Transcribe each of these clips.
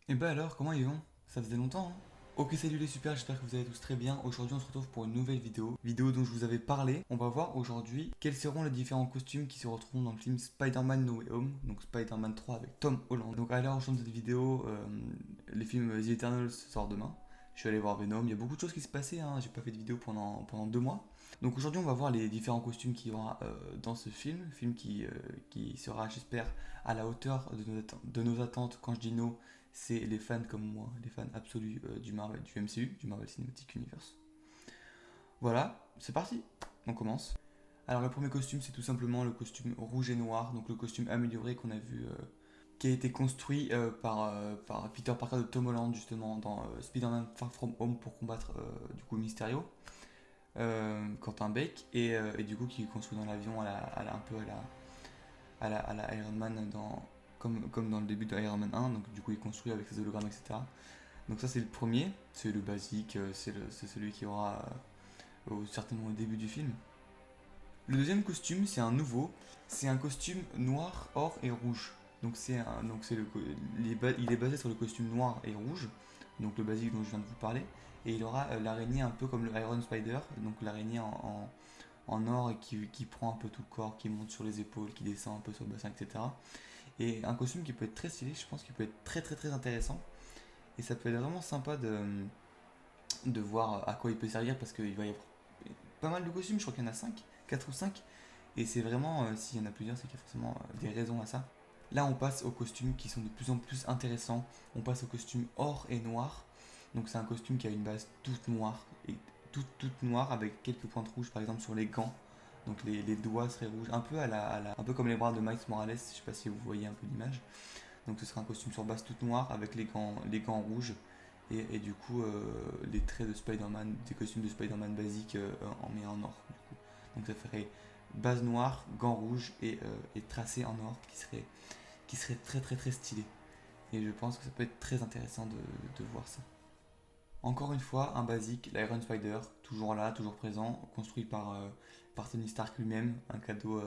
Et bah alors, comment ils vont? Ça faisait longtemps, hein? Ok, salut les super, j'espère que vous allez tous très bien. Aujourd'hui, on se retrouve pour une nouvelle vidéo dont je vous avais parlé. On va voir aujourd'hui quels seront les différents costumes qui se retrouveront dans le film Spider-Man No Way Home, donc Spider-Man 3 avec Tom Holland. Donc à l'heure où je tourne cette vidéo, les films The Eternals sortent demain. Je suis allé voir Venom, il y a beaucoup de choses qui se passaient, hein. J'ai pas fait de vidéo pendant 2 mois. Donc aujourd'hui, on va voir les différents costumes qu'il y aura dans ce film qui sera, j'espère, à la hauteur de nos attentes. Quand je dis no, c'est les fans comme moi, les fans absolus du MCU, du Marvel Cinematic Universe. Voilà, c'est parti, on commence. Alors le premier costume, c'est tout simplement le costume rouge et noir, donc le costume amélioré qu'on a vu, qui a été construit par Peter Parker de Tom Holland justement dans Spider-Man Far From Home pour combattre du coup Mysterio, Quentin Beck, et du coup qui est construit dans l'avion un peu à la Iron Man comme dans le début de Iron Man 1, donc du coup il est construit avec ses hologrammes, etc. Donc ça c'est le premier, c'est le basique, c'est celui qui aura certainement au début du film. Le deuxième costume c'est un nouveau, c'est un costume noir, or et rouge. Il est basé sur le costume noir et rouge, donc le basique dont je viens de vous parler, et il aura l'araignée un peu comme le Iron Spider, donc l'araignée en or et qui prend un peu tout le corps, qui monte sur les épaules, qui descend un peu sur le bassin, etc. Et un costume qui peut être très stylé, je pense qu'il peut être très très très intéressant. Et ça peut être vraiment sympa de voir à quoi il peut servir parce qu'il va y avoir pas mal de costumes, je crois qu'il y en a 5 4 ou 5. Et c'est vraiment, s'il y en a plusieurs, c'est qu'il y a forcément des raisons à ça. Là, on passe aux costumes qui sont de plus en plus intéressants. On passe au costume or et noir. Donc, c'est un costume qui a une base toute noire, et toute noire avec quelques pointes rouges, par exemple, sur les gants. Donc, les doigts seraient rouges, un peu comme les bras de Miles Morales. Je sais pas si vous voyez un peu l'image. Donc, ce sera un costume sur base toute noire avec les gants rouges. Et du coup, les traits de Spider-Man, des costumes de Spider-Man basiques mais en or. Du coup. Donc, ça ferait base noire, gants rouges et tracé en or qui serait très très très stylé. Et je pense que ça peut être très intéressant de voir ça. Encore une fois, un basique, l'Iron Spider, toujours là, toujours présent, construit par Tony Stark lui-même, un cadeau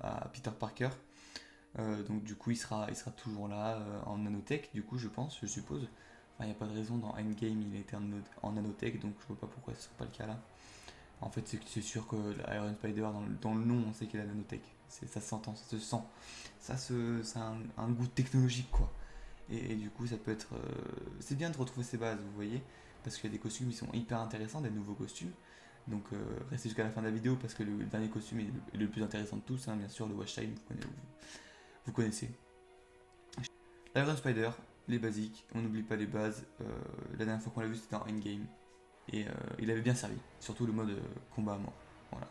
à Peter Parker. Donc du coup, il sera toujours là en nanotech, du coup, je pense, je suppose. Enfin, il n'y a pas de raison, dans Endgame, il était en nanotech, donc je vois pas pourquoi ce serait pas le cas là. En fait, c'est sûr que l'Iron Spider, dans le nom, on sait qu'il a la nanotech. Ça s'entend, ça se sent. Ça a un goût technologique, quoi. Et du coup, ça peut être. C'est bien de retrouver ses bases, vous voyez, parce qu'il y a des costumes qui sont hyper intéressants, des nouveaux costumes. Donc, restez jusqu'à la fin de la vidéo parce que le dernier costume est le plus intéressant de tous, hein, bien sûr, le Wash Time, vous connaissez. L'Iron Spider, les basiques, on n'oublie pas les bases. La dernière fois qu'on l'a vu, c'était dans Endgame. Et il avait bien servi, surtout le mode combat à mort. Voilà.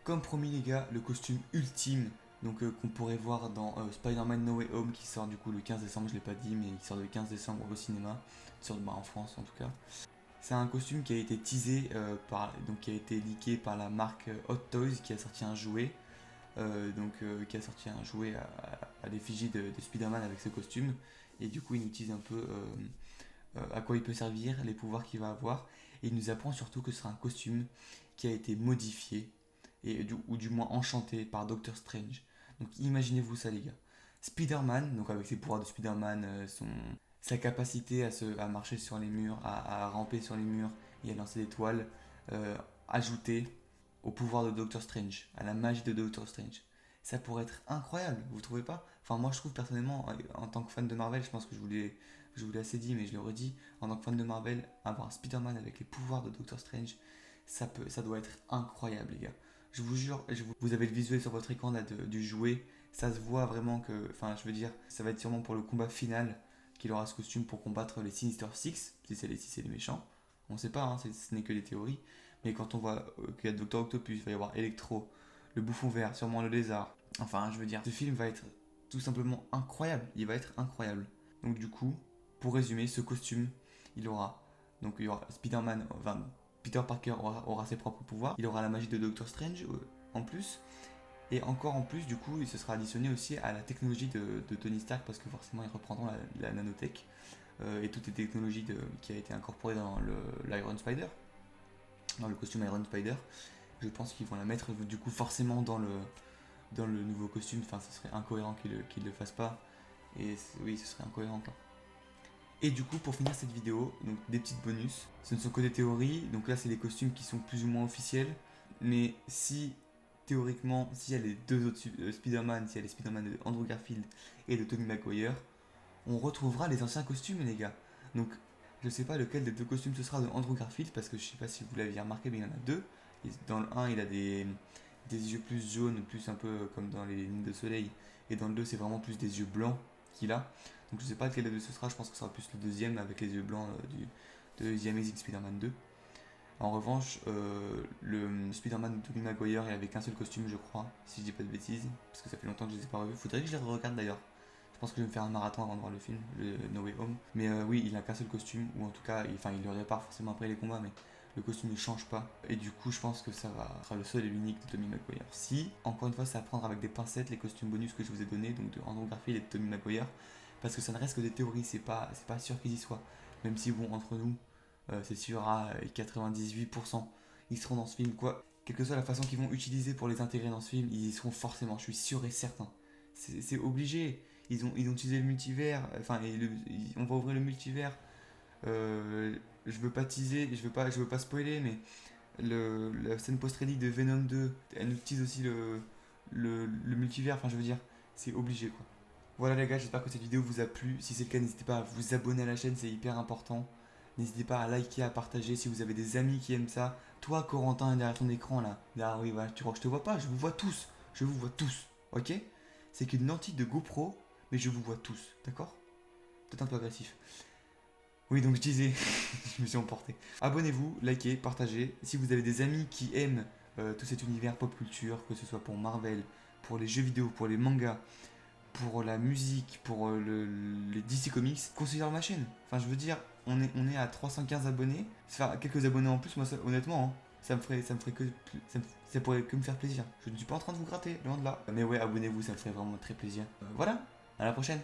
Comme promis les gars, le costume ultime donc qu'on pourrait voir dans Spider-Man No Way Home qui sort du coup le 15 décembre, je l'ai pas dit, mais qui sort le 15 décembre au cinéma, sort en France en tout cas. C'est un costume qui a été teasé donc qui a été leaké par la marque Hot Toys qui a sorti un jouet, qui a sorti un jouet à l'effigie de Spider-Man avec ce costume, et du coup il nous tease un peu à quoi il peut servir, les pouvoirs qu'il va avoir, et il nous apprend surtout que ce sera un costume qui a été modifié, ou du moins enchanté par Doctor Strange. Donc imaginez-vous ça les gars. Spider-Man, donc avec ses pouvoirs de Spider-Man, sa capacité à marcher sur les murs, à ramper sur les murs et à lancer des toiles, ajouté au pouvoir de Doctor Strange, à la magie de Doctor Strange. Ça pourrait être incroyable, vous trouvez pas? Enfin moi je trouve personnellement, en tant que fan de Marvel, je pense que je vous l'ai assez dit, mais je le redis, en tant que fan de Marvel, avoir un Spider-Man avec les pouvoirs de Doctor Strange, ça doit être incroyable, les gars. Je vous jure, vous avez le visuel sur votre écran là, du jouet, ça se voit vraiment que, enfin, je veux dire, ça va être sûrement pour le combat final qu'il aura ce costume pour combattre les Sinister Six, si c'est les méchants. On sait pas, hein, ce n'est que des théories. Mais quand on voit qu'il y a Docteur Octopus, il va y avoir Electro, le bouffon vert, sûrement le lézard. Enfin, je veux dire, ce film va être tout simplement incroyable. Il va être incroyable. Donc du coup, pour résumer, ce costume, il aura donc il y aura Spider-Man, enfin Peter Parker aura ses propres pouvoirs. Il aura la magie de Doctor Strange en plus. Et encore en plus, du coup, il se sera additionné aussi à la technologie de Tony Stark parce que forcément, ils reprendront la nanotech et toutes les technologies qui a été incorporée dans l'Iron Spider, dans le costume Iron Spider. Je pense qu'ils vont la mettre du coup forcément dans le nouveau costume. Enfin, ce serait incohérent qu'ils le fassent pas. Et oui, ce serait incohérent quoi. Et du coup, pour finir cette vidéo, donc des petites bonus. Ce ne sont que des théories. Donc là, c'est les costumes qui sont plus ou moins officiels. Mais si, théoriquement, s'il y a les deux autres Spider-Man, s'il y a les Spider-Man de Andrew Garfield et de Tobey Maguire, on retrouvera les anciens costumes, les gars. Donc, je sais pas lequel des deux costumes ce sera de Andrew Garfield, parce que je sais pas si vous l'aviez remarqué, mais il y en a deux. Et dans le 1, il a des yeux plus jaunes, plus un peu comme dans les lignes de soleil. Et dans le 2, c'est vraiment plus des yeux blancs qu'il a. Donc je sais pas lequel des deux ce sera, je pense que ce sera plus le deuxième avec les yeux blancs de The Amazing Spider-Man 2. En revanche, le Spider-Man de Tobey Maguire, il avait qu'un seul costume, je crois, si je dis pas de bêtises, parce que ça fait longtemps que je les ai pas revus. Faudrait que je les regarde d'ailleurs. Je pense que je vais me faire un marathon avant de voir le film, le No Way Home. Mais oui, il a qu'un seul costume, ou en tout cas, il le répare forcément après les combats, mais le costume ne change pas. Et du coup, je pense que ça sera le seul et l'unique de Tobey Maguire. Si, encore une fois, c'est à prendre avec des pincettes les costumes bonus que je vous ai donnés, donc de Andrew Garfield et de Tobey Maguire, parce que ça ne reste que des théories, c'est pas sûr qu'ils y soient. Même si, bon, entre nous, c'est sûr à 98%, ils seront dans ce film, quoi. Quelle que soit la façon qu'ils vont utiliser pour les intégrer dans ce film, ils y seront forcément, je suis sûr et certain. C'est obligé. Ils ont utilisé le multivers, enfin, on va ouvrir le multivers. Je veux pas teaser, je veux pas spoiler, mais la scène post-crédit de Venom 2, elle utilise aussi le multivers, enfin, je veux dire, c'est obligé, quoi. Voilà les gars, j'espère que cette vidéo vous a plu. Si c'est le cas, n'hésitez pas à vous abonner à la chaîne, c'est hyper important. N'hésitez pas à liker, à partager si vous avez des amis qui aiment ça. Toi, Corentin, derrière ton écran là. Ah oui, voilà, tu crois que je te vois pas? Je vous vois tous. Je vous vois tous. Ok? C'est qu'une lentille de GoPro, mais je vous vois tous. D'accord? Peut-être un peu agressif. Oui, donc je disais, je me suis emporté. Abonnez-vous, likez, partagez. Si vous avez des amis qui aiment tout cet univers pop culture, que ce soit pour Marvel, pour les jeux vidéo, pour les mangas, pour la musique, pour les DC Comics, considère ma chaîne. Enfin, je veux dire, on est à 315 abonnés. Faire quelques abonnés en plus, moi, honnêtement, hein, ça me ferait que, ça pourrait que me faire plaisir. Je ne suis pas en train de vous gratter, loin de là. Mais ouais, abonnez-vous, ça me ferait vraiment très plaisir. Voilà, à la prochaine.